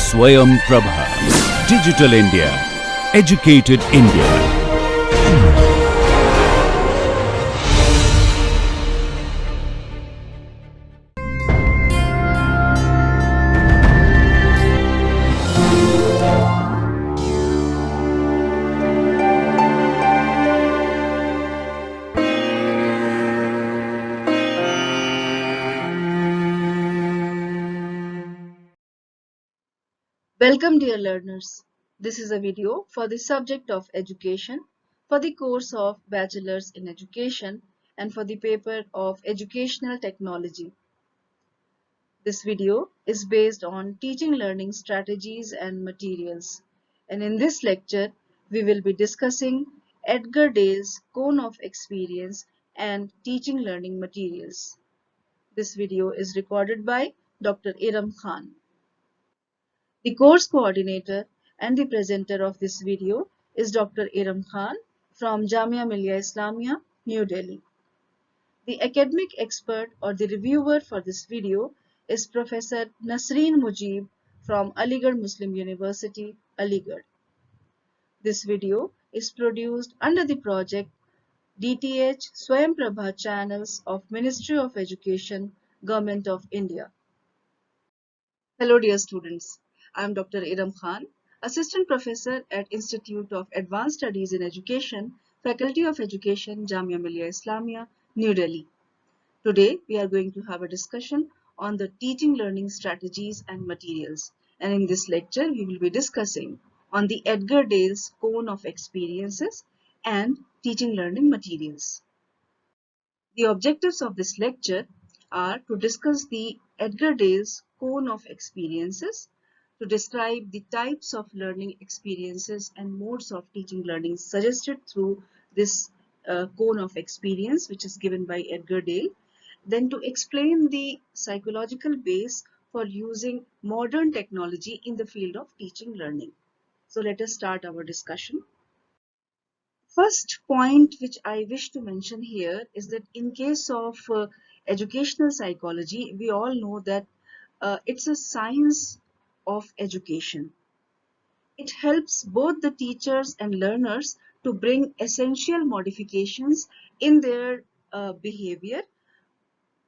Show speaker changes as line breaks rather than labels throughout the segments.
Swayam Prabha. Digital India. Educated India.
Welcome dear learners. This is a video for the subject of education, for the course of Bachelor's in Education and for the paper of Educational Technology. This video is based on teaching learning strategies and materials, and in this lecture we will be discussing Edgar Dale's Cone of Experience and teaching learning materials. This video is recorded by Dr. Iram Khan. The course coordinator and the presenter of this video is Dr. Iram Khan from Jamia Millia Islamia, New Delhi. The academic expert or the reviewer for this video is Professor Nasreen Mujib from Aligarh Muslim University, Aligarh. This video is produced under the project DTH Swayam Prabha Channels of Ministry of Education, Government of India. Hello dear students, I am Dr. Iram Khan, Assistant Professor at Institute of Advanced Studies in Education, Faculty of Education, Jamia Millia Islamia, New Delhi. Today we are going to have a discussion on the teaching learning strategies and materials, and in this lecture we will be discussing on the Edgar Dale's Cone of Experiences and teaching learning materials. The objectives of this lecture are to discuss the Edgar Dale's Cone of Experiences, to describe the types of learning experiences and modes of teaching learning suggested through this cone of experience which is given by Edgar Dale, then to explain the psychological base for using modern technology in the field of teaching learning. So let us start our discussion. First point which I wish to mention here is that in case of educational psychology, we all know that it's a science of education. It helps both the teachers and learners to bring essential modifications in their behavior,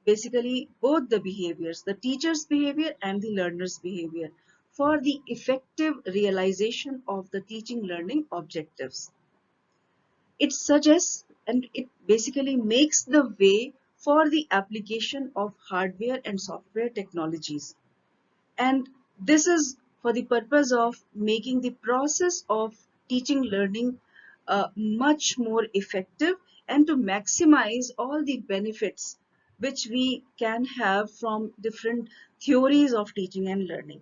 basically both the behaviors, the teacher's behavior and the learner's behavior, for the effective realization of the teaching learning objectives. It suggests and it basically makes the way for the application of hardware and software technologies. And this is for the purpose of making the process of teaching learning much more effective and to maximize all the benefits which we can have from different theories of teaching and learning.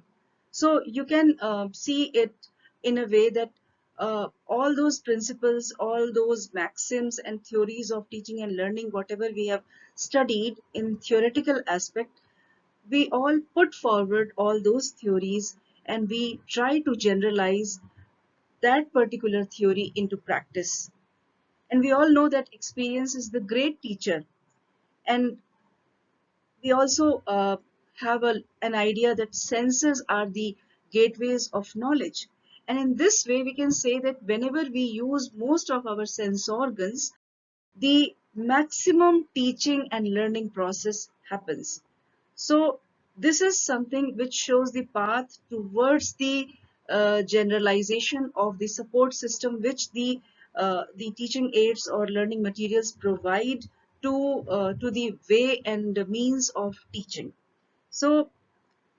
So you can see it in a way that all those principles, all those maxims and theories of teaching and learning, whatever we have studied in theoretical aspect, we all put forward all those theories and we try to generalize that particular theory into practice. And we all know that experience is the great teacher. And we also have an idea that senses are the gateways of knowledge. And in this way, we can say that whenever we use most of our sense organs, the maximum teaching and learning process happens. So this is something which shows the path towards the generalization of the support system which the teaching aids or learning materials provide to the way and the means of teaching. So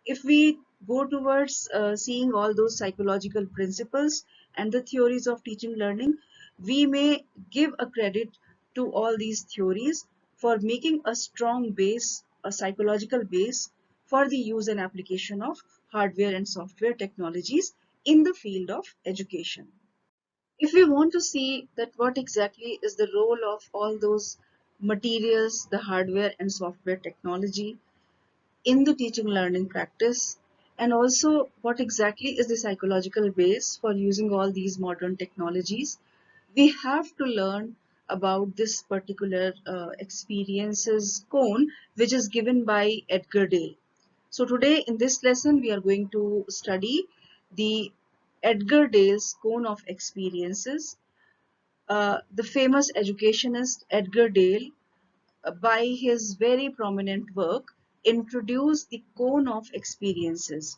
if we go towards seeing all those psychological principles and the theories of teaching learning, we may give a credit to all these theories for making a strong base, a psychological base for the use and application of hardware and software technologies in the field of education. If we want to see that what exactly is the role of all those materials, the hardware and software technology in the teaching learning practice, and also what exactly is the psychological base for using all these modern technologies, we have to learn about this particular experiences cone which is given by Edgar Dale. So today in this lesson we are going to study the Edgar Dale's cone of experiences. The famous educationist Edgar Dale, by his very prominent work, introduced the cone of experiences.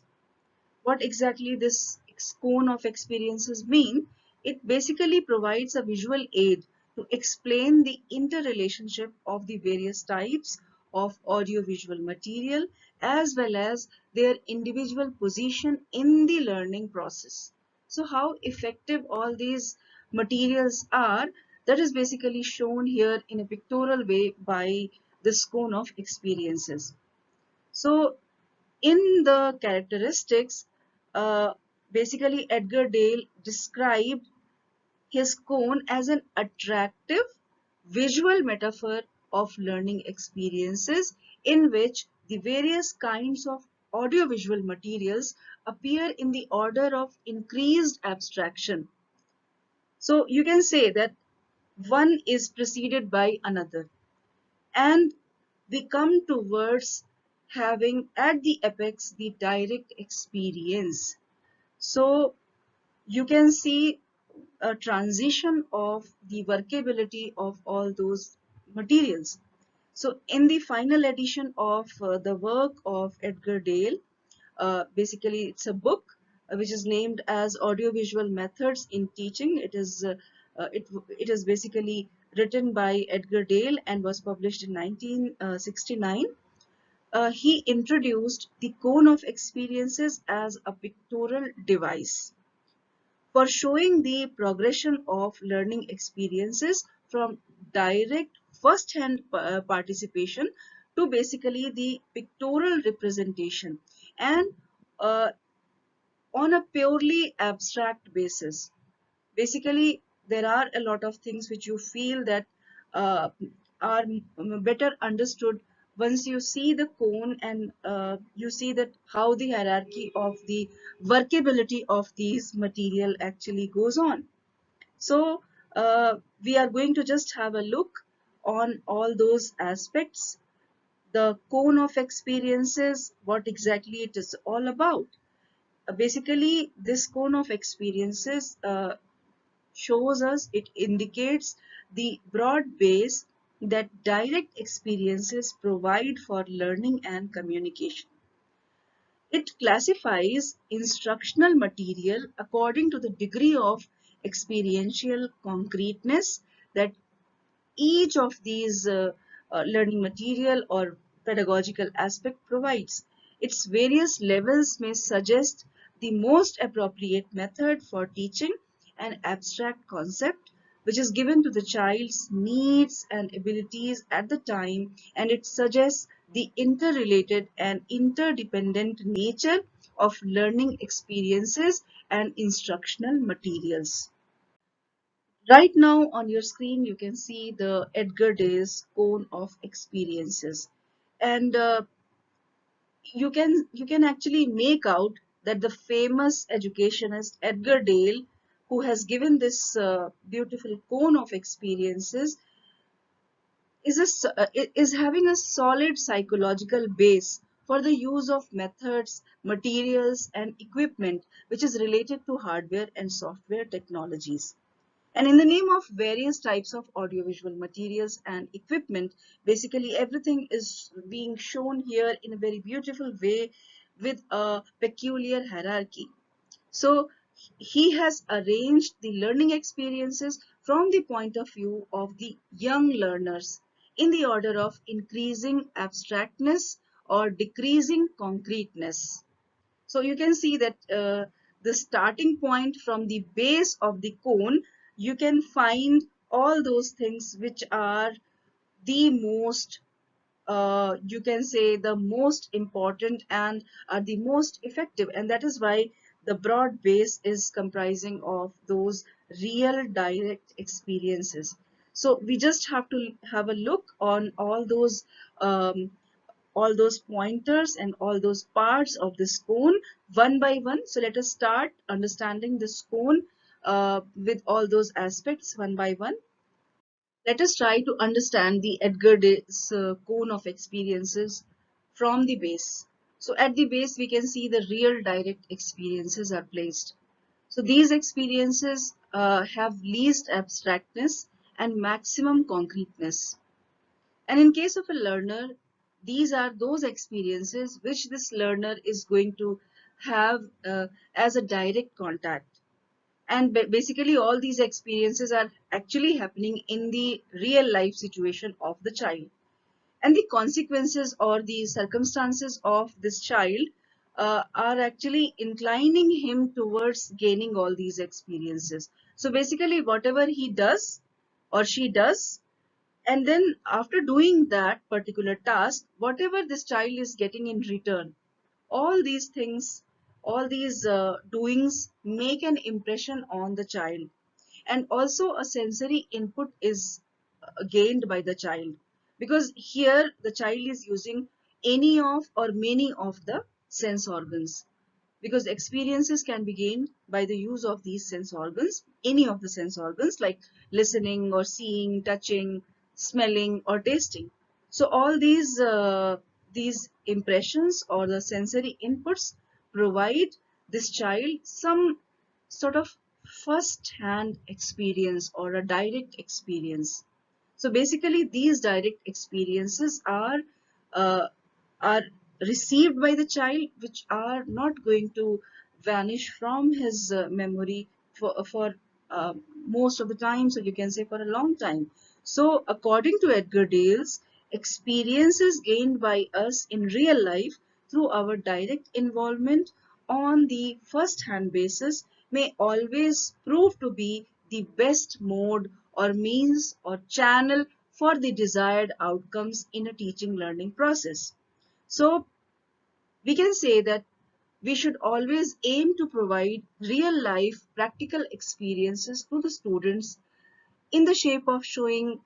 What exactly this cone of experiences mean? It basically provides a visual aid to explain the interrelationship of the various types of audiovisual material as well as their individual position in the learning process. So how effective all these materials are, that is basically shown here in a pictorial way by this cone of experiences. So in the characteristics, uh, basically Edgar Dale described his cone as an attractive visual metaphor of learning experiences in which the various kinds of audiovisual materials appear in the order of increased abstraction. So you can say that one is preceded by another, and we come towards having at the apex the direct experience. So you can see a transition of the workability of all those materials. So in the final edition of the work of Edgar Dale, basically it's a book which is named as Audiovisual Methods in Teaching. It is basically written by Edgar Dale and was published in 1969. He introduced the cone of experiences as a pictorial device for showing the progression of learning experiences from direct first-hand participation to basically the pictorial representation, and uh, on a purely abstract basis. Basically, there are a lot of things which you feel that uh, are better understood once you see the cone, and you see that how the hierarchy of the workability of these material actually goes on. So we are going to just have a look on all those aspects. The cone of experiences, what exactly it is all about. Basically, this cone of experiences shows us, it indicates the broad base that direct experiences provide for learning and communication. It classifies instructional material according to the degree of experiential concreteness that each of these learning material or pedagogical aspect provides. Its various levels may suggest the most appropriate method for teaching an abstract concept which is given to the child's needs and abilities at the time, and it suggests the interrelated and interdependent nature of learning experiences and instructional materials. Right now on your screen, you can see the Edgar Dale's cone of experiences, and you can actually make out that the famous educationist Edgar Dale, who has given this beautiful cone of experiences, is having a solid psychological base for the use of methods, materials, and equipment which is related to hardware and software technologies. And in the name of various types of audiovisual materials and equipment, basically everything is being shown here in a very beautiful way with a peculiar hierarchy. So he has arranged the learning experiences from the point of view of the young learners in the order of increasing abstractness or decreasing concreteness. So you can see that the starting point from the base of the cone, you can find all those things which are the most, you can say the most important and are the most effective, and that is why the broad base is comprising of those real direct experiences. So we just have to have a look on all those pointers and all those parts of this cone one by one. So let us start understanding this cone with all those aspects one by one. Let us try to understand the Edgar Day's cone of experiences from the base. So at the base, we can see the real direct experiences are placed. So these experiences have least abstractness and maximum concreteness. And in case of a learner, these are those experiences which this learner is going to have as a direct contact. And basically, all these experiences are actually happening in the real life situation of the child. And the consequences or the circumstances of this child are actually inclining him towards gaining all these experiences. So basically, whatever he does or she does, and then after doing that particular task, whatever this child is getting in return, all these things, all these doings make an impression on the child. And also a sensory input is gained by the child, because here the child is using any of or many of the sense organs, because experiences can be gained by the use of these sense organs, any of the sense organs like listening or seeing, touching, smelling or tasting. So all these impressions or the sensory inputs provide this child some sort of first hand experience or a direct experience. So basically, these direct experiences uh, are received by the child, which are not going to vanish from his memory for most of the time. So you can say for a long time. So according to Edgar Dales, experiences gained by us in real life through our direct involvement on the first-hand basis may always prove to be the best mode or means or channel for the desired outcomes in a teaching learning process. So we can say that we should always aim to provide real life practical experiences to the students in the shape of showing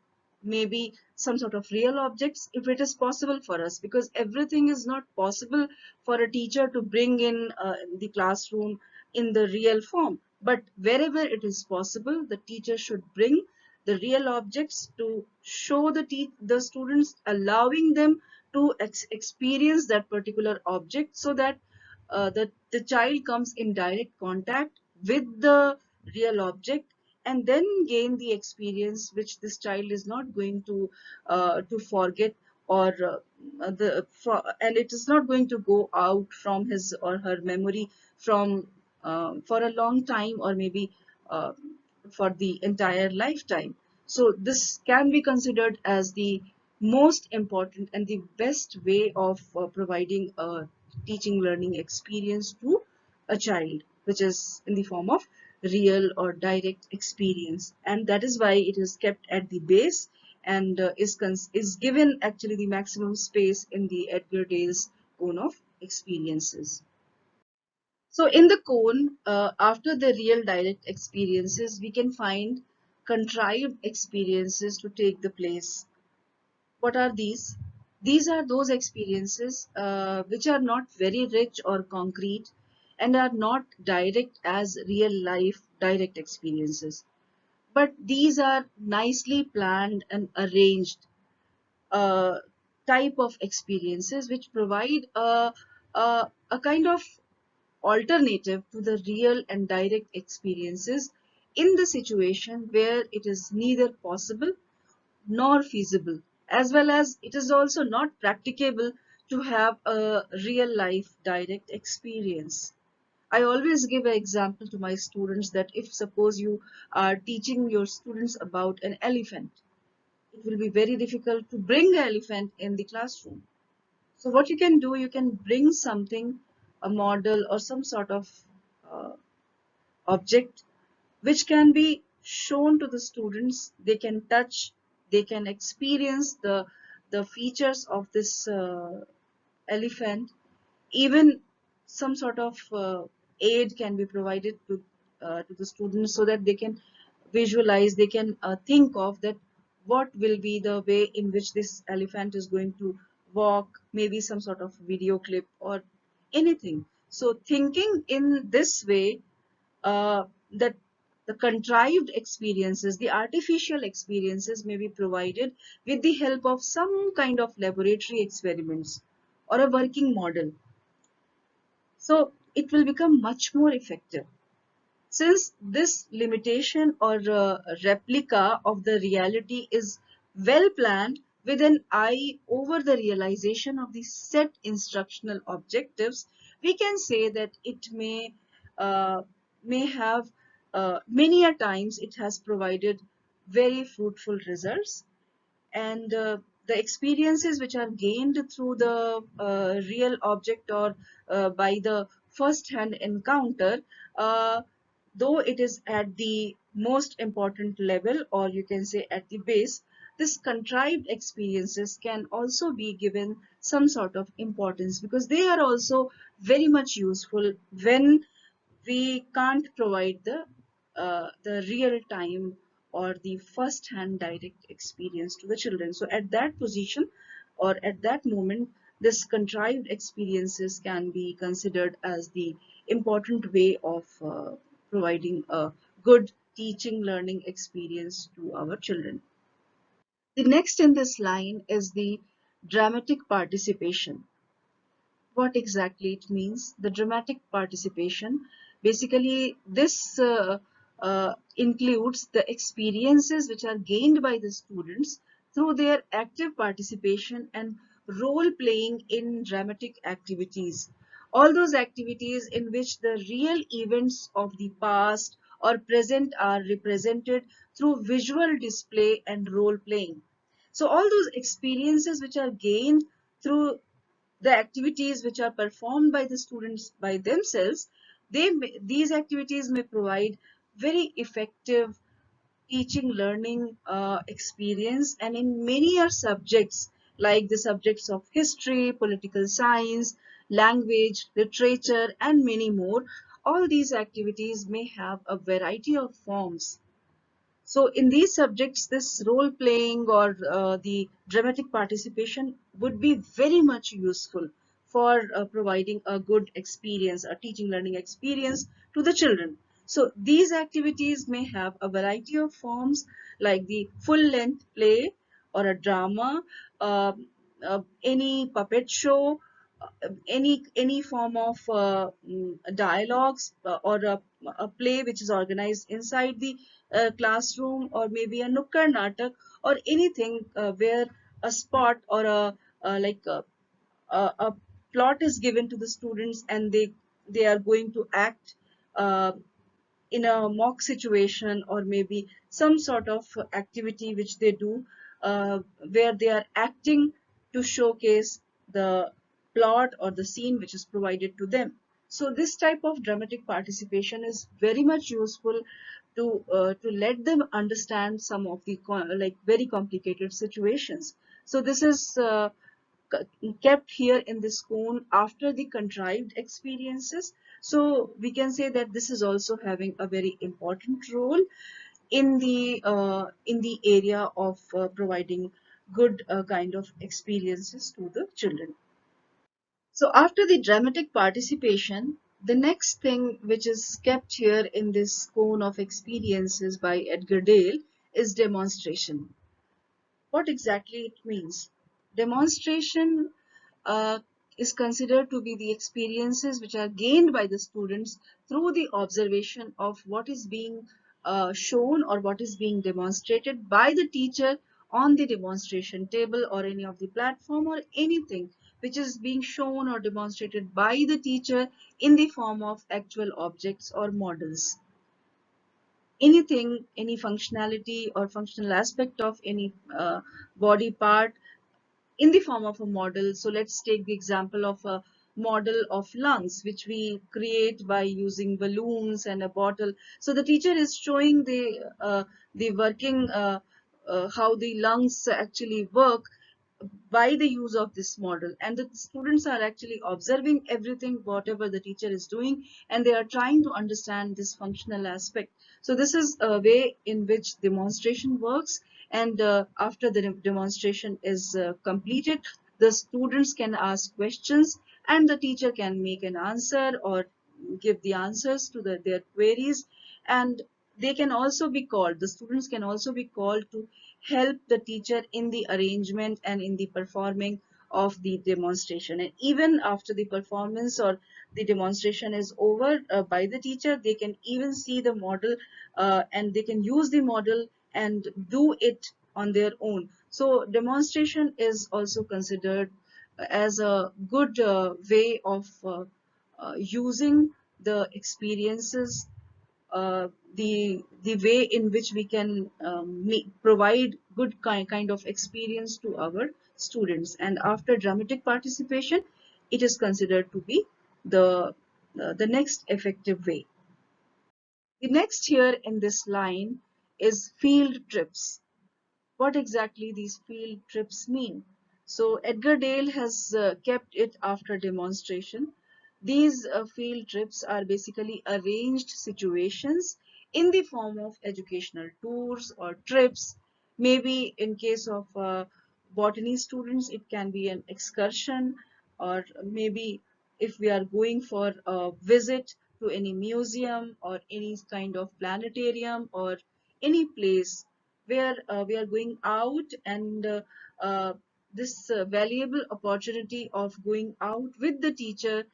maybe some sort of real objects if it is possible for us, because everything is not possible for a teacher to bring in the classroom in the real form. But wherever it is possible, the teacher should bring the real objects to show the students, allowing them to experience that particular object, so that the child comes in direct contact with the real object and then gain the experience which this child is not going to forget, or and it is not going to go out from his or her memory from for a long time, or maybe uh, for the entire lifetime. So this can be considered as the most important and the best way of providing a teaching learning experience to a child, which is in the form of real or direct experience. And that is why it is kept at the base and is given actually the maximum space in the Edgar Dales cone of experiences. So in the cone, after the real direct experiences, we can find contrived experiences to take the place. What are these? These are those experiences which are not very rich or concrete and are not direct as real life direct experiences. But these are nicely planned and arranged uh, type of experiences which provide a kind of alternative to the real and direct experiences in the situation where it is neither possible nor feasible, as well as it is also not practicable to have a real life direct experience. I always give an example to my students that if suppose you are teaching your students about an elephant, it will be very difficult to bring the elephant in the classroom. So what you can do, you can bring something, a model or some sort of uh, object which can be shown to the students. They can touch, they can experience the features of this elephant. Even some sort of aid can be provided to the students so that they can visualize, they can think of that what will be the way in which this elephant is going to walk, maybe some sort of video clip or anything. So thinking in this way, that the contrived experiences, the artificial experiences may be provided with the help of some kind of laboratory experiments or a working model. So it will become much more effective. Since this limitation or replica of the reality is well planned with an eye over the realization of the set instructional objectives, we can say that it uh, may have many a times it has provided very fruitful results, and the experiences which are gained through the real object or by the first hand encounter, uh, though it is at the most important level, or you can say at the base, this contrived experiences can also be given some sort of importance, because they are also very much useful when we can't provide the real time or the first hand direct experience to the children. So at that position or at that moment, this contrived experiences can be considered as the important way of providing a good teaching learning experience to our children. The next in this line is the dramatic participation. What exactly it means? The dramatic participation, basically this includes the experiences which are gained by the students through their active participation and role playing in dramatic activities. All those activities in which the real events of the past or present are represented through visual display and role playing. So all those experiences which are gained through the activities which are performed by the students by themselves, these activities may provide very effective teaching learning experience, and in many are subjects like the subjects of history, political science, language, literature, and many more. All these activities may have a variety of forms. So in these subjects, this role playing or the dramatic participation would be very much useful for providing a good experience, a teaching learning experience to the children. So these activities may have a variety of forms like the full length play or a drama, uh, any puppet show, any form of dialogues, or a play which is organized inside the classroom, or maybe a nukkar natak, or anything where a spot or a plot is given to the students, and they are going to act uh, in a mock situation, or maybe some sort of activity which they do where they are acting to showcase the plot or the scene which is provided to them. So this type of dramatic participation is very much useful to let them understand some of the like very complicated situations. So this is kept here in this cone after the contrived experiences. So we can say that this is also having a very important role in the area of providing good kind of experiences to the children. So after the dramatic participation, the next thing which is kept here in this cone of experiences by Edgar Dale is demonstration. What exactly it means? Demonstration uh, is considered to be the experiences which are gained by the students through the observation of what is being shown or what is being demonstrated by the teacher on the demonstration table or any of the platform, or anything which is being shown or demonstrated by the teacher in the form of actual objects or models. Anything, any functionality or functional aspect of any body part in the form of a model. So let's take the example of a model of lungs, which we create by using balloons and a bottle. So the teacher is showing the working, how the lungs actually work by the use of this model, and the students are actually observing everything whatever the teacher is doing, and they are trying to understand this functional aspect. So this is a way in which demonstration works, and after the demonstration is completed, the students can ask questions, and the teacher can make an answer or give the answers to their queries. And they can also be called, the students can also be called to help the teacher in the arrangement and in the performing of the demonstration. And even after the performance or the demonstration is over by the teacher, they can even see the model, and they can use the model and do it on their own. So demonstration is also considered as a good way of using the experiences, the way in which we can provide good kind of experience to our students. And after dramatic participation, it is considered to be the next effective way. The next here in this line is field trips. What exactly these field trips mean? So Edgar Dale has kept it after demonstration. These field trips are basically arranged situations in the form of educational tours or trips. Maybe in case of botany students, it can be an excursion, or maybe if we are going for a visit to any museum or any kind of planetarium or any place where we are going out, and uh, this valuable opportunity of going out with the teacher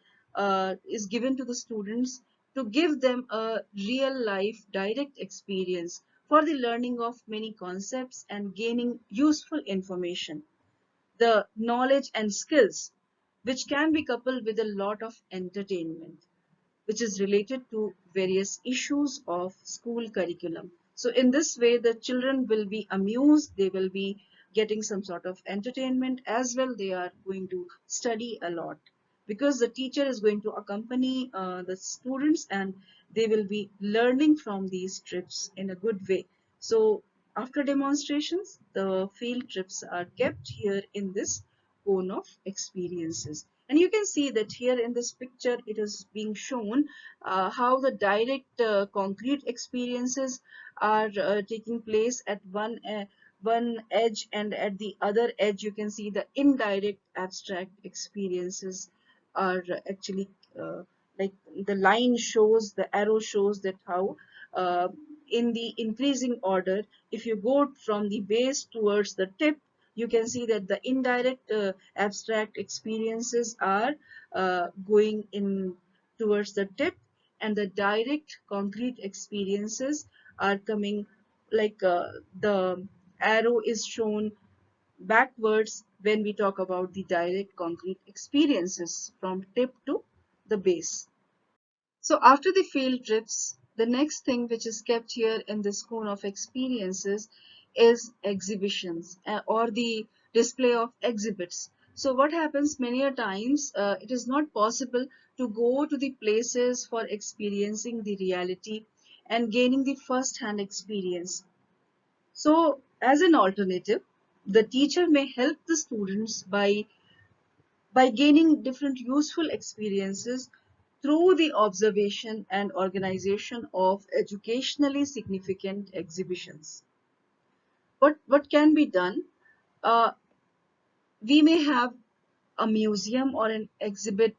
is given to the students to give them a real life direct experience for the learning of many concepts and gaining useful information, the knowledge and skills, which can be coupled with a lot of entertainment, which is related to various issues of school curriculum. So in this way, the children will be amused, they will be getting some sort of entertainment as well. They are going to study a lot because the teacher is going to accompany the students, and they will be learning from these trips in a good way. So after demonstrations, the field trips are kept here in this cone of experiences. And you can see that here in this picture, it is being shown how the direct concrete experiences are taking place at one edge, and at the other edge you can see the indirect abstract experiences are actually like the line shows, the arrow shows that how in the increasing order, if you go from the base towards the tip, you can see that the indirect abstract experiences are going in towards the tip, and the direct concrete experiences are coming, like the arrow is shown backwards when we talk about the direct concrete experiences from tip to the base. So after the field trips, the next thing which is kept here in this cone of experiences is exhibitions, or the display of exhibits. So what happens many a times, it is not possible to go to the places for experiencing the reality and gaining the first hand experience. So as an alternative, the teacher may help the students by gaining different useful experiences through the observation and organization of educationally significant exhibitions. What can be done? Uh, we may have a museum or an exhibit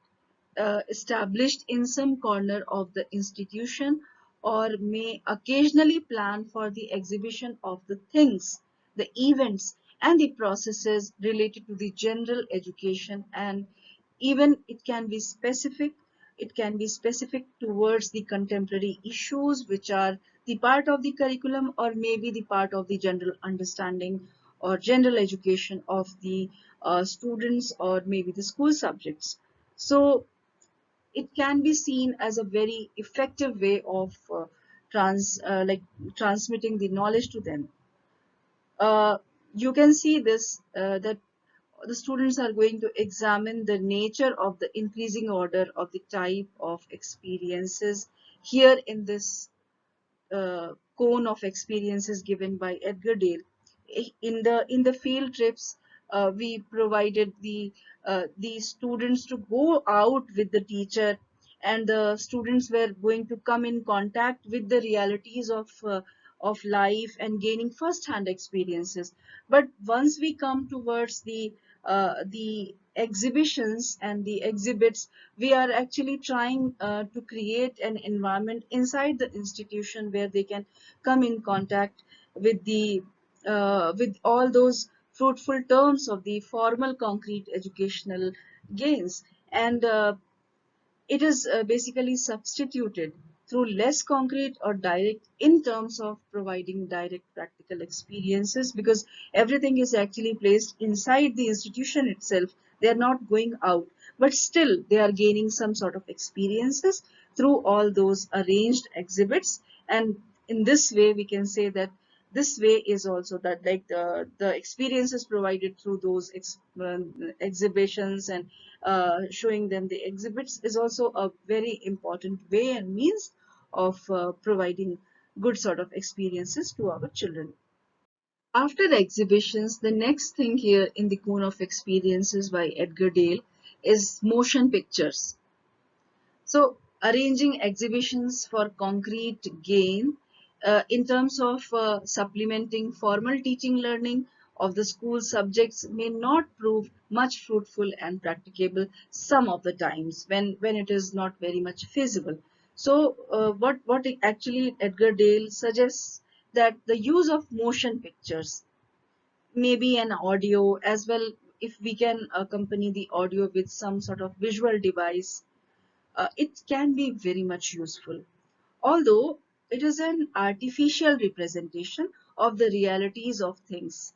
established in some corner of the institution, or may occasionally plan for the exhibition of the things, the events, and the processes related to the general education. And even it can be specific towards the contemporary issues which are the part of the curriculum, or maybe the part of the general understanding or general education of the students, or maybe the school subjects. So it can be seen as a very effective way of transmitting the knowledge to them. uh, you can see this, that the students are going to examine the nature of the increasing order of the type of experiences here in this cone of experiences given by Edgar Dale. In the field trips, we provided the students to go out with the teacher, and the students were going to come in contact with the realities of life and gaining first-hand experiences. But once we come towards the exhibitions and the exhibits, we are actually trying to create an environment inside the institution where they can come in contact with the with all those fruitful terms of the formal concrete educational gains, and it is basically substituted through less concrete or direct in terms of providing direct practical experiences, because everything is actually placed inside the institution itself. They are not going out, but still they are gaining some sort of experiences through all those arranged exhibits. And in this way we can say that this way is also that, like, the experiences provided through those exhibitions and showing them the exhibits is also a very important way and means of providing good sort of experiences to our children. After the exhibitions, the next thing here in the cone of experiences by Edgar Dale is motion pictures. So arranging exhibitions for concrete gain in terms of supplementing formal teaching learning of the school subjects may not prove much fruitful and practicable some of the times when it is not very much feasible. So what actually Edgar Dale suggests, that the use of motion pictures, maybe an audio as well, if we can accompany the audio with some sort of visual device, it can be very much useful, although it is an artificial representation of the realities of things.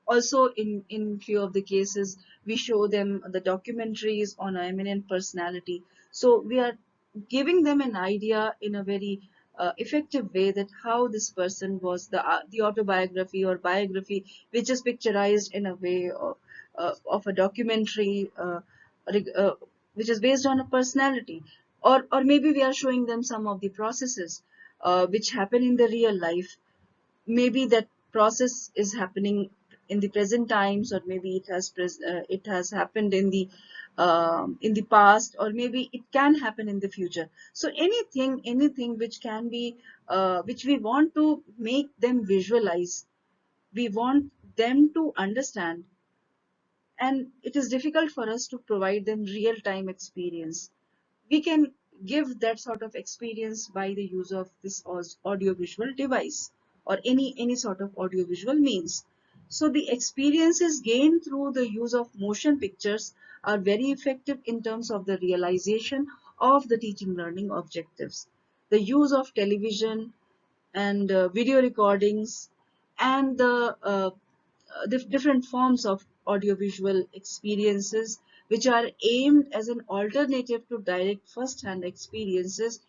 Also, in few of the cases, we show them the documentaries on an eminent personality. So we are giving them an idea in a very effective way that how this person was, the autobiography or biography, which is picturized in a way of a documentary, which is based on a personality, or maybe we are showing them some of the processes which happen in the real life. Maybe that process is happening in the present times, or maybe it has happened in the past, or maybe it can happen in the future. So anything which can be which we want to make them visualize, we want them to understand, and it is difficult for us to provide them real time experience. We can give that sort of experience by the use of this audiovisual device or any sort of audiovisual means. So the experiences gained through the use of motion pictures are very effective in terms of the realization of the teaching learning objectives. The use of television and video recordings and the different forms of audiovisual experiences which are aimed as an alternative to direct first-hand experiences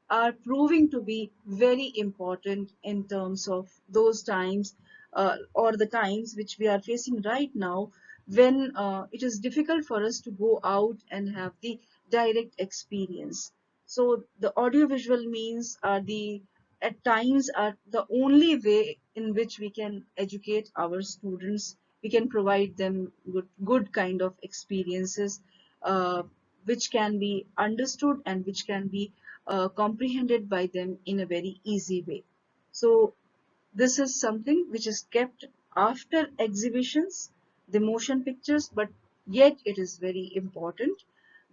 are proving to be very important in terms of those times, or the times which we are facing right now, when it is difficult for us to go out and have the direct experience. So the audiovisual means are the at times are the only way in which we can educate our students. We can provide them good kind of experiences which can be understood and which can be comprehended by them in a very easy way. So this is something which is kept after exhibitions, the motion pictures, but yet it is very important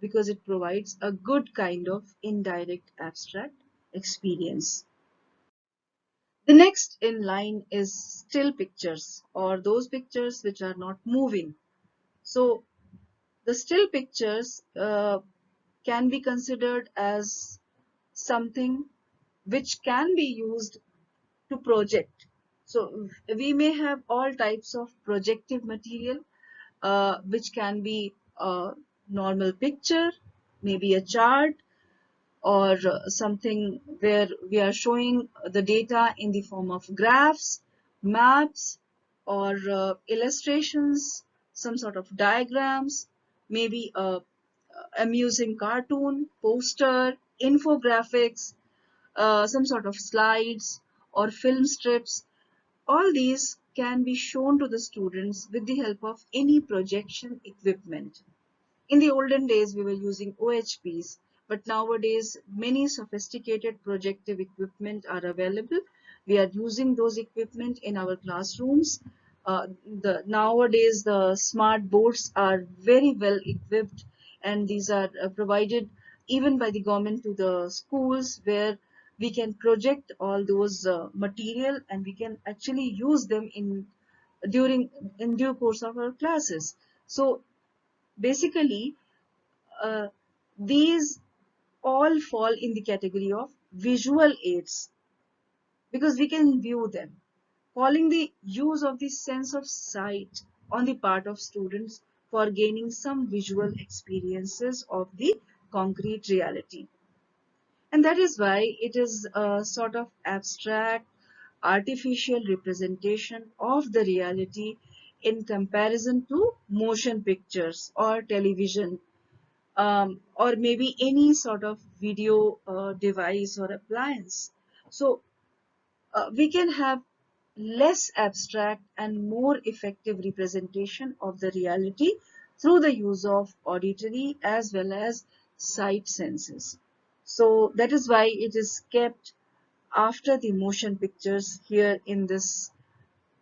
because it provides a good kind of indirect abstract experience. The next in line is still pictures, or those pictures which are not moving. So the still pictures can be considered as something which can be used to project. So we may have all types of projective material which can be a normal picture, maybe a chart, or something where we are showing the data in the form of graphs, maps, or illustrations, some sort of diagrams, maybe a amusing cartoon, poster, infographics, some sort of slides or film strips. All these can be shown to the students with the help of any projection equipment. In the olden days, we were using OHPs, but nowadays many sophisticated projective equipment are available. We are using those equipment in our classrooms. Nowadays, the smart boards are very well equipped, and these are provided even by the government to the schools, where we can project all those material and we can actually use them in during in due course of our classes. So basically, uh, these all fall in the category of visual aids because we can view them, calling the use of the sense of sight on the part of students for gaining some visual experiences of the concrete reality. And that is why it is a sort of abstract, artificial representation of the reality in comparison to motion pictures or television, or maybe any sort of video device or appliance. So we can have less abstract and more effective representation of the reality through the use of auditory as well as sight senses. So that is why it is kept after the motion pictures here in this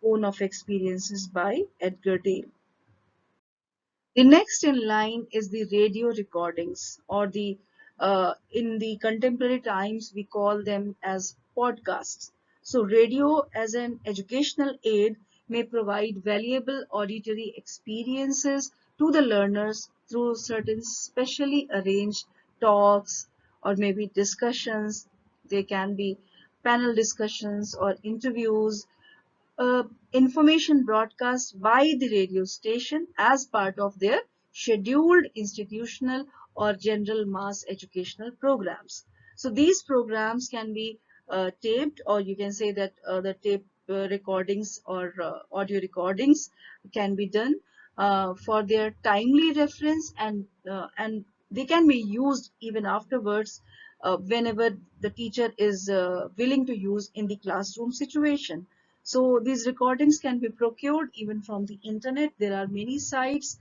cone of experiences by Edgar Dale. The next in line is the radio recordings, or the in the contemporary times we call them as podcasts. So radio as an educational aid may provide valuable auditory experiences to the learners through certain specially arranged talks or maybe discussions. They can be panel discussions or interviews, uh, information broadcast by the radio station as part of their scheduled institutional or general mass educational programs. So these programs can be taped, or you can say that the tape recordings or audio recordings can be done for their timely reference, and they can be used even afterwards whenever the teacher is willing to use in the classroom situation. So these recordings can be procured even from the internet. There are many sites.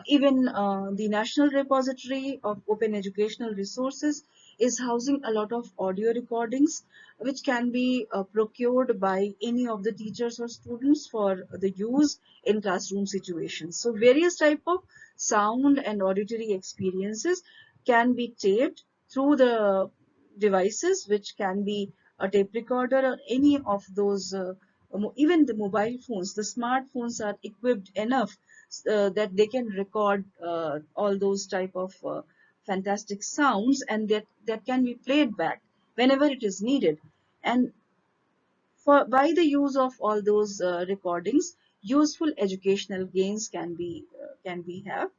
Even the National Repository of Open Educational Resources is housing a lot of audio recordings which can be procured by any of the teachers or students for the use in classroom situations. So various type of sound and auditory experiences can be taped through the devices, which can be a tape recorder or any of those even the mobile phones. The smartphones are equipped enough that they can record all those type of fantastic sounds, and that can be played back whenever it is needed. And for by the use of all those recordings, useful educational gains can be have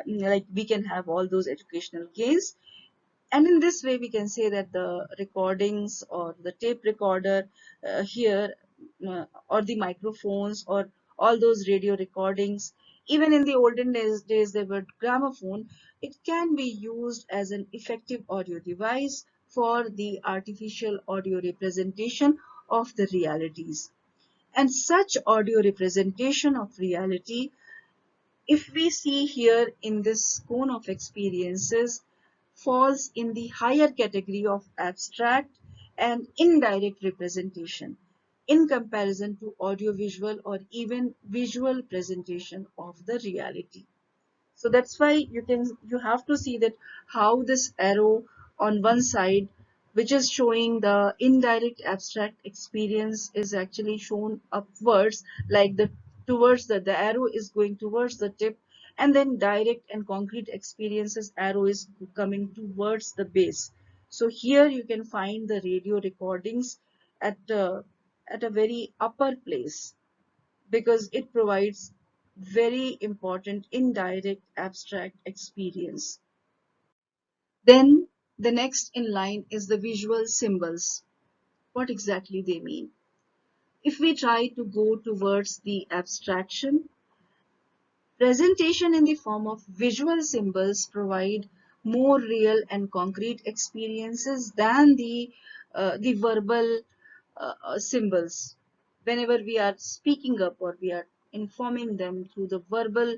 like we can have all those educational gains. And in this way we can say that the recordings or the tape recorder here, or the microphones or all those radio recordings, even in the olden days they were gramophone, it can be used as an effective audio device for the artificial audio representation of the realities. And such audio representation of reality, if we see here in this cone of experiences, falls in the higher category of abstract and indirect representation in comparison to audiovisual or even visual presentation of the reality. So that's why you have to see that how this arrow on one side, which is showing the indirect abstract experience, is actually shown upwards, like the arrow is going towards the tip, and then direct and concrete experiences arrow is coming towards the base. So here you can find the radio recordings at at a very upper place, because it provides very important indirect abstract experience. Then the next in line is the visual symbols. What exactly they mean? If we try to go towards the abstraction, presentation in the form of visual symbols provide more real and concrete experiences than the verbal symbols. Whenever we are speaking up or we are informing them through the verbal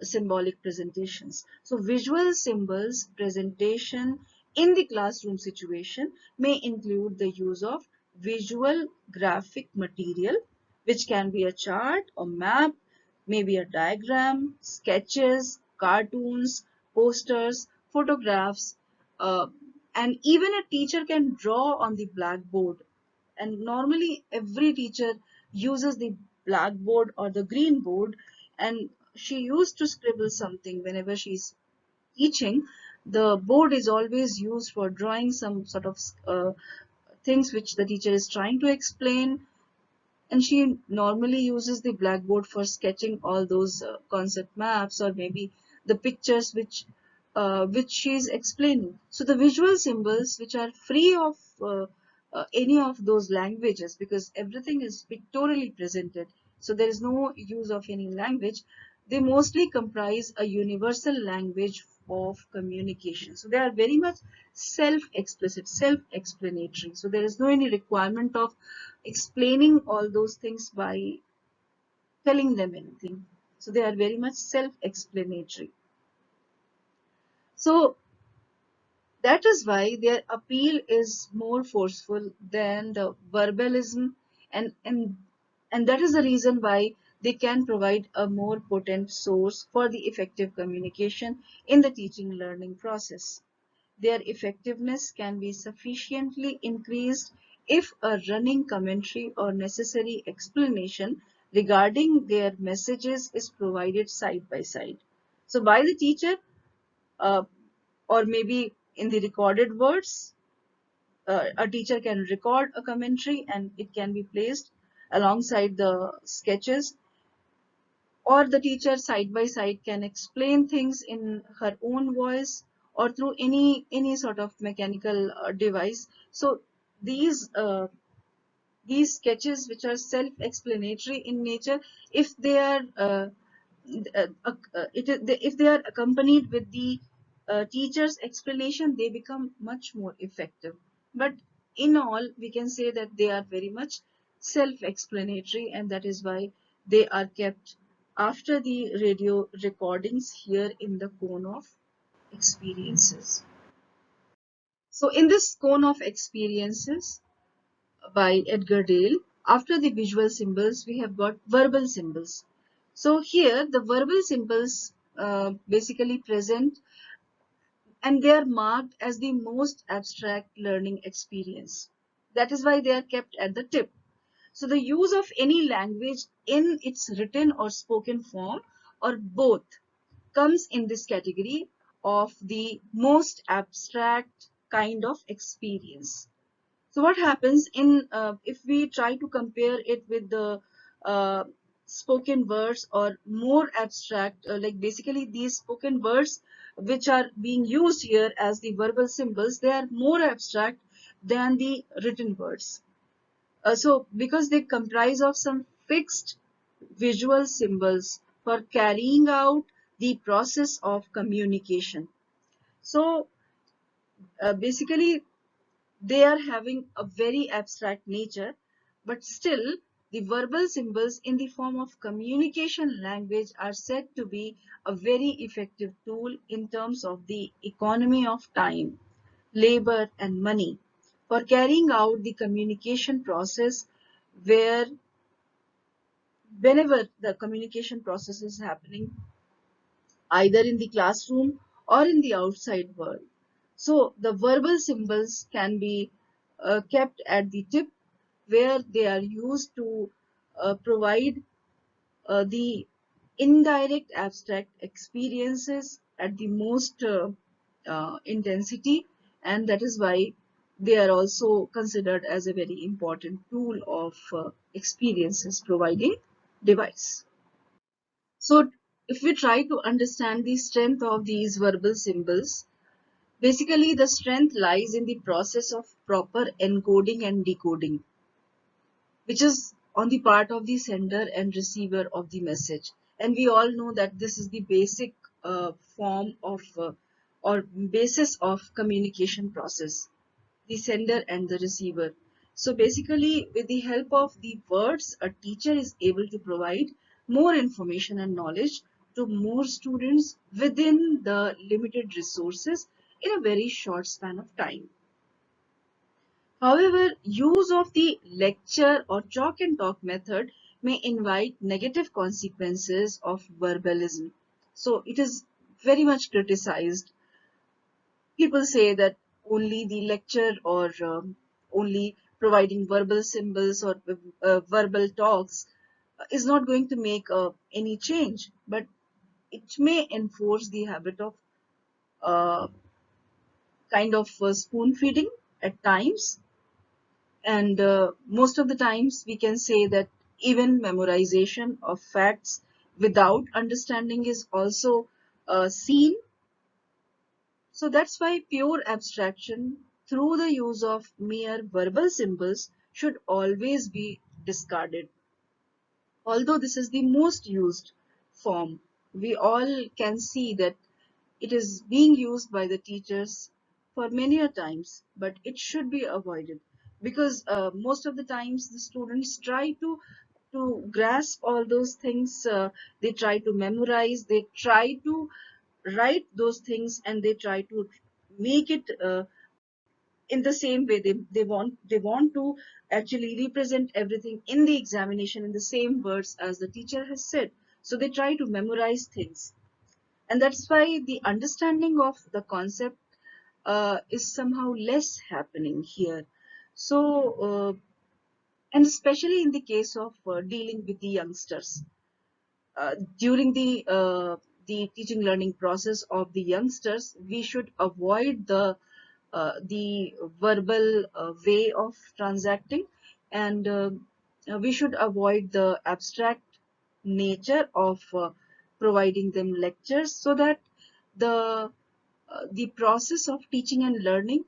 symbolic presentations. So visual symbols presentation in the classroom situation may include the use of visual graphic material, which can be a chart or map, maybe a diagram, sketches, cartoons, posters, photographs, uh, and even a teacher can draw on the blackboard. And normally every teacher uses the blackboard or the green board, and she used to scribble something whenever she's teaching. The board is always used for drawing some sort of things which the teacher is trying to explain, and she normally uses the blackboard for sketching all those concept maps or maybe the pictures which she is explaining. So the visual symbols which are free of any of those languages, because everything is pictorially presented, so there is no use of any language, they mostly comprise a universal language of communication. So they are very much self-explicit, self-explanatory. So there is no any requirement of explaining all those things by telling them anything. So they are very much self-explanatory. So that is why their appeal is more forceful than the verbalism, and that is the reason why they can provide a more potent source for the effective communication in the teaching learning process. Their effectiveness can be sufficiently increased if a running commentary or necessary explanation regarding their messages is provided side by side. So by the teacher, uh, or maybe in the recorded words, a teacher can record a commentary and it can be placed alongside the sketches, or the teacher side by side can explain things in her own voice or through any sort of mechanical device. So these these sketches which are self-explanatory in nature, if they are if they are accompanied with the teacher's explanation, they become much more effective. But in all, we can say that they are very much self-explanatory, and that is why they are kept after the radio recordings here in the cone of experiences. So in this cone of experiences by Edgar Dale, after the visual symbols, we have got verbal symbols. So here the verbal symbols basically present, and they are marked as the most abstract learning experience. That is why they are kept at the tip. So the use of any language in its written or spoken form or both comes in this category of the most abstract kind of experience. So what happens in if we try to compare it with the uh, spoken words or more abstract, like basically these spoken words which are being used here as the verbal symbols, they are more abstract than the written words. So because they comprise of some fixed visual symbols for carrying out the process of communication. So basically they are having a very abstract nature, but still the verbal symbols in the form of communication language are said to be a very effective tool in terms of the economy of time, labor and money for carrying out the communication process, where whenever the communication process is happening either in the classroom or in the outside world. So the verbal symbols can be kept at the tip, where they are used to provide the indirect abstract experiences at the most intensity, and that is why they are also considered as a very important tool of experiences providing device. So if we try to understand the strength of these verbal symbols, basically the strength lies in the process of proper encoding and decoding, which is on the part of the sender and receiver of the message. And we all know that this is the basic form of or basis of communication process, the sender and the receiver. So basically, with the help of the words, a teacher is able to provide more information and knowledge to more students within the limited resources in a very short span of time. However, use of the lecture or chalk and talk method may invite negative consequences of verbalism. So it is very much criticized. People say that only the lecture or only providing verbal symbols or verbal talks is not going to make any change, but it may enforce the habit of uh, kind of spoon feeding at times. And most of the times we can say that even memorization of facts without understanding is also seen. So that's why pure abstraction through the use of mere verbal symbols should always be discarded. Although this is the most used form, we all can see that it is being used by the teachers for many a times, but it should be avoided because most of the times the students try to grasp all those things. They try to memorize, they try to write those things, and they try to make it in the same way. They want to actually represent everything in the examination in the same words as the teacher has said. So they try to memorize things, and that's why the understanding of the concept is somehow less happening here. So and especially in the case of dealing with the youngsters, during the teaching learning process of the youngsters, we should avoid the verbal way of transacting, and we should avoid the abstract nature of providing them lectures, so that the process of teaching and learning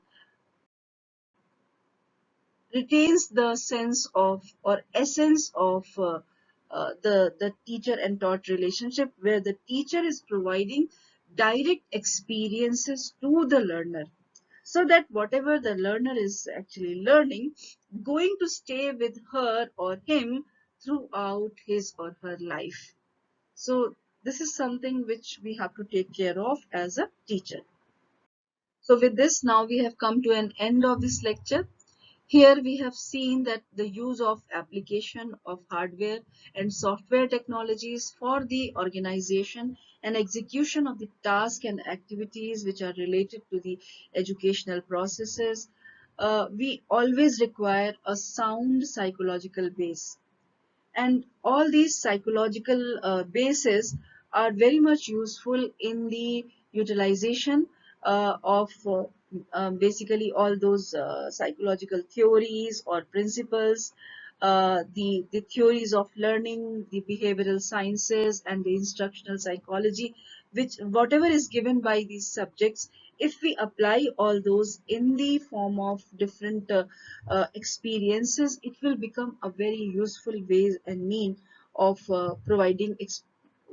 retains the sense of or essence of the teacher and taught relationship, where the teacher is providing direct experiences to the learner, so that whatever the learner is actually learning going to stay with her or him throughout his or her life. So this is something which we have to take care of as a teacher. So with this, now we have come to an end of this lecture. Here we have seen that the use of application of hardware and software technologies for the organization and execution of the tasks and activities which are related to the educational processes. We always require a sound psychological base, and all these psychological bases are very much useful in the utilization of basically all those psychological theories or principles, the theories of learning, the behavioral sciences, and the instructional psychology, which whatever is given by these subjects, if we apply all those in the form of different experiences, it will become a very useful way and mean of providing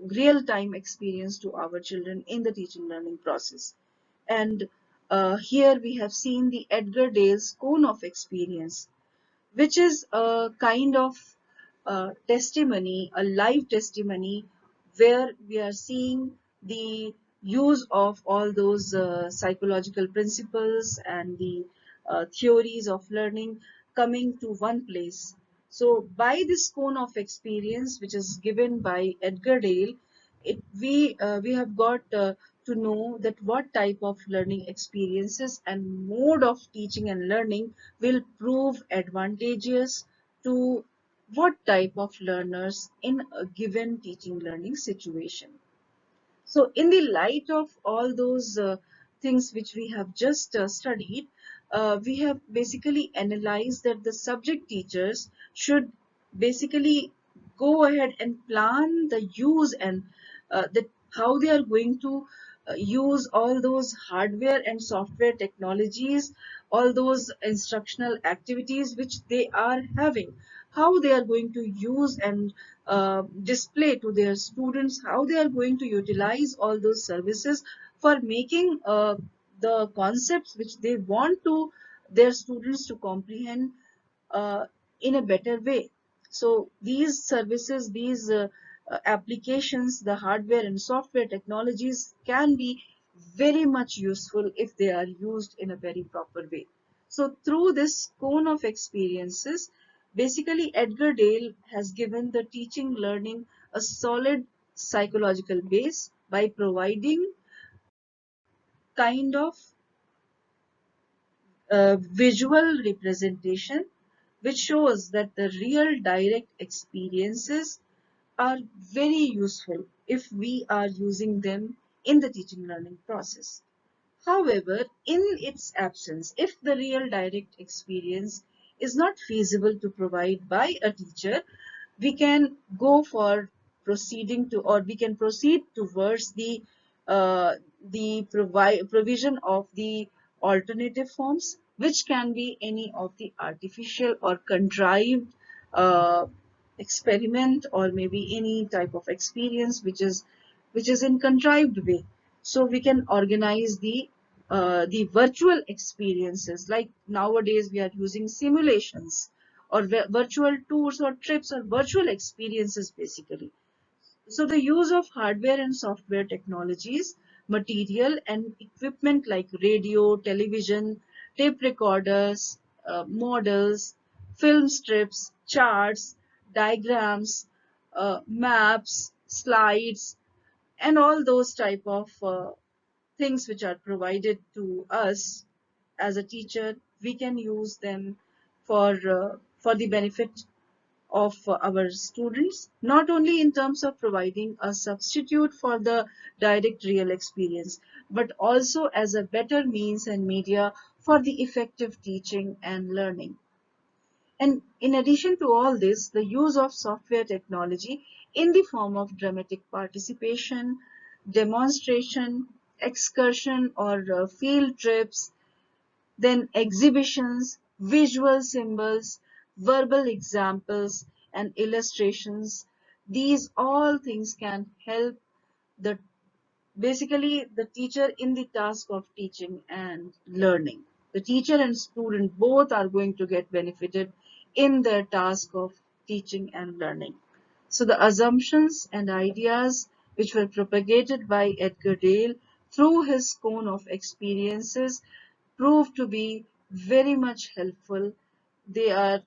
real-time experience to our children in the teaching learning process. And here we have seen the Edgar Dale's cone of experience, which is a kind of testimony, a live testimony, where we are seeing the use of all those psychological principles and the theories of learning coming to one place. So by this cone of experience, which is given by Edgar Dale, we have got to know that what type of learning experiences and mode of teaching and learning will prove advantageous to what type of learners in a given teaching learning situation. So in the light of all those things which we have just studied, we have basically analyzed that the subject teachers should basically go ahead and plan the use and how they are going to use all those hardware and software technologies, all those instructional activities which they are having, how they are going to use and display to their students, how they are going to utilize all those services for making the concepts which they want to their students to comprehend uh, in a better way. So these services, these applications, the hardware and software technologies can be very much useful if they are used in a very proper way. So through this cone of experiences, basically Edgar Dale has given the teaching learning a solid psychological base by providing kind of visual representation which shows that the real direct experiences are very useful if we are using them in the teaching learning process. However, in its absence, if the real direct experience is not feasible to provide by a teacher, we can go for proceeding to, or we can proceed towards uh, the provision of the alternative forms, which can be any of the artificial or contrived uh, experiment, or maybe any type of experience which is in contrived way. So we can organize the virtual experiences, like nowadays we are using simulations or virtual tours or trips or virtual experiences basically. So the use of hardware and software technologies, material and equipment like radio, television, tape recorders, models, film strips, charts, diagrams, maps, slides, and all those type of things which are provided to us as a teacher, we can use them for the benefit of our students, not only in terms of providing a substitute for the direct real experience, but also as a better means and media for the effective teaching and learning. And in addition to all this, the use of software technology in the form of dramatic participation, demonstration, excursion or field trips, then exhibitions, visual symbols, verbal examples, and illustrations. These all things can help the basically the teacher in the task of teaching and learning. The teacher and student both are going to get benefited in their task of teaching and learning. So the assumptions and ideas which were propagated by Edgar Dale through his cone of experiences proved to be very much helpful. They are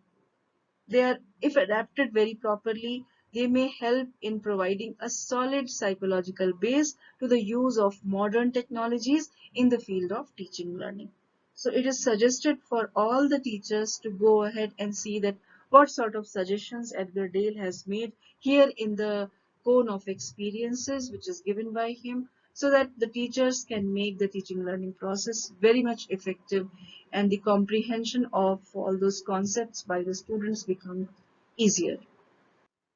if adapted very properly, they may help in providing a solid psychological base to the use of modern technologies in the field of teaching learning. So it is suggested for all the teachers to go ahead and see that what sort of suggestions Edgar Dale has made here in the cone of experiences which is given by him, so that the teachers can make the teaching learning process very much effective and the comprehension of all those concepts by the students become easier.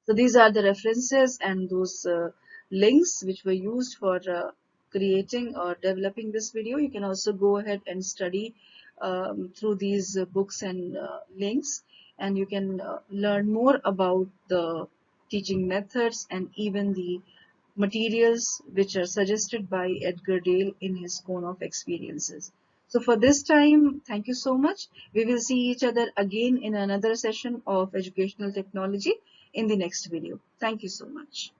So these are the references and those links which were used for creating or developing this video. You can also go ahead and study through these books and links, and you can learn more about the teaching methods and even the materials which are suggested by Edgar Dale in his Cone of Experiences. So for this time, thank you so much. We will see each other again in another session of educational technology in the next video. Thank you so much.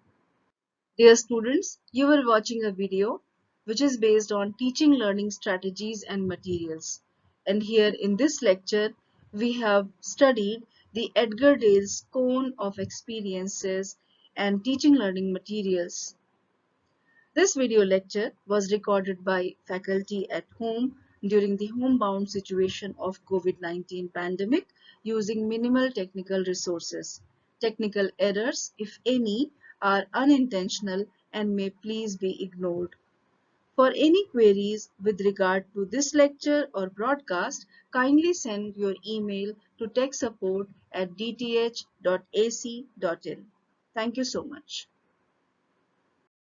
Dear students, you are watching a video which is based on teaching learning strategies and materials. And here in this lecture, we have studied the Edgar Dale's Cone of Experiences and teaching learning materials. This video lecture was recorded by faculty at home during the homebound situation of COVID-19 pandemic using minimal technical resources. Technical errors, if any, are unintentional and may please be ignored. For any queries with regard to this lecture or broadcast, kindly send your email to techsupport@dth.ac.in. Thank you so much.